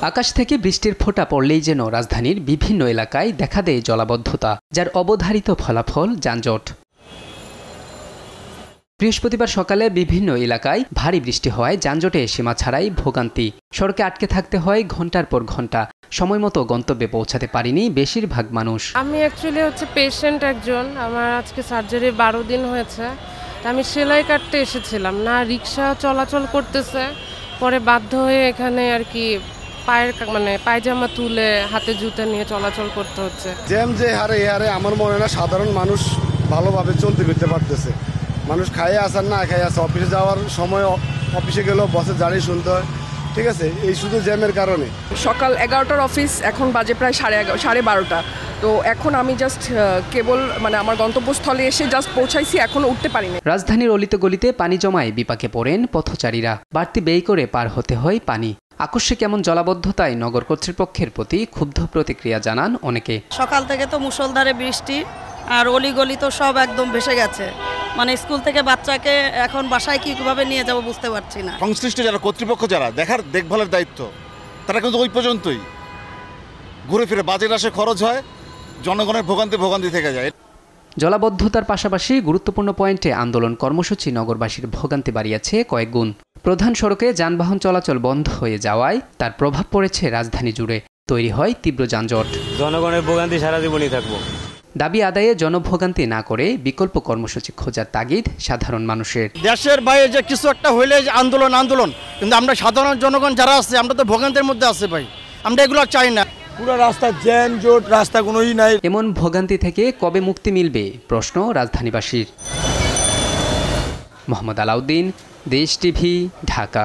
আকাশ থেকে বৃষ্টির ফোঁটা পড়লেই যেন রাজধানীর বিভিন্ন এলাকায় দেখা দেয় জলাবদ্ধতা, যার অবধারিত ফলাফল যানজট। বৃহস্পতিবার সকালে বিভিন্ন এলাকায় ভারী বৃষ্টি হওয়ায় যানজটে সীমা ছাড়াই ভোগান্তি। সড়কে আটকে থাকতে হয় ঘন্টার পর ঘন্টা। সময়মতো গন্তব্যে পৌঁছাতে পারেনি বেশিরভাগ মানুষ। আমি অ্যাকচুয়ালি পেশেন্ট একজন, আমার আজকে সার্জারি 12 দিন হয়েছে। আমি সেলাই কাটতে এসেছিলাম, না রিক্সা চলাচল করতেছে, পরে বাধ্য হয়ে এখানে আর কি পায়জামা তুলে হাতে জুতা নিয়ে চলাচল করতে হচ্ছে। জ্যাম যে হারে আমার মনে হয় না সাধারণ মানুষ ভালোভাবে চলতে ফিরতে পারতেছে। মানুষ খাইয়ে আসার না খাইয়ে আসে, অফিসে যাওয়ার সময় অফিসে গেলেও বসে দাঁড়ি শুনতে হয়, ঠিক আছে, এই শুধু জ্যামের কারণে। সকাল 11টার অফিস, এখন বাজে প্রায় 12:30। তো এখন আমি জাস্ট কেবল আমার গন্তব্যস্থলে এসে জাস্ট পৌঁছাইছি, এখনো উঠতে পারিনি। রাজধানীর অলিতে গলিতে পানি জমায় বিপাকে পড়েন পথচারীরা। বাড়তি ব্যয় করে পার হতে হয় পানি। আকস্মিক এমন জলাবদ্ধতায় নগর কর্তৃপক্ষের প্রতি ক্ষুব্ধ প্রতিক্রিয়া জানান অনেকে। সকাল থেকে তো মুষলধারে বৃষ্টি, আর অলিগলি তো সব একদম ভেসে গেছে। স্কুল থেকে বাচ্চাকে এখন বাসায় কিভাবে নিয়ে যাব বুঝতে পারছি না। সংশ্লিষ্ট যারা কর্তৃপক্ষ, যারা দেখভালের দায়িত্ব, তারা কিন্তু ওই পর্যন্তই। ঘুরে ফিরে বাজেট আসে, খরচ হয়, জনগণের ভোগান্তি থেকে যায়। জলাবদ্ধতার পাশাপাশি গুরুত্বপূর্ণ পয়েন্টে আন্দোলন কর্মসূচি নগরবাসীর ভোগান্তি বাড়িয়েছে কয়েক গুণ। প্রধান সড়কে যানবাহন চলাচল বন্ধ হয়ে যাওয়ায় তার প্রভাব পড়েছে রাজধানী জুড়ে। তৈরি হয় তীব্র যানজট। জনগণের ভোগান্তি সারা জীবনই থাকবো। দাবি আদায়ে জনভোগান্তি না করে বিকল্প কর্মসূচি খোঁজার তাগিদ সাধারণ মানুষের। দেশের বাইরে যে কিছু একটা হইলে আন্দোলন, কিন্তু আমরা সাধারণ জনগণ যারা আছে আমরা তো ভোগান্তির মধ্যে আছে ভাই, আমরা এগুলো চাই না। পুরো রাস্তা জ্যাম জট, রাস্তা কোনোই নাই। এমন ভোগান্তি থেকে কবে মুক্তি মিলবে প্রশ্ন রাজধানীবাসীর। মোহাম্মদ আলাউদ্দিন, দেশ টিভি, ঢাকা।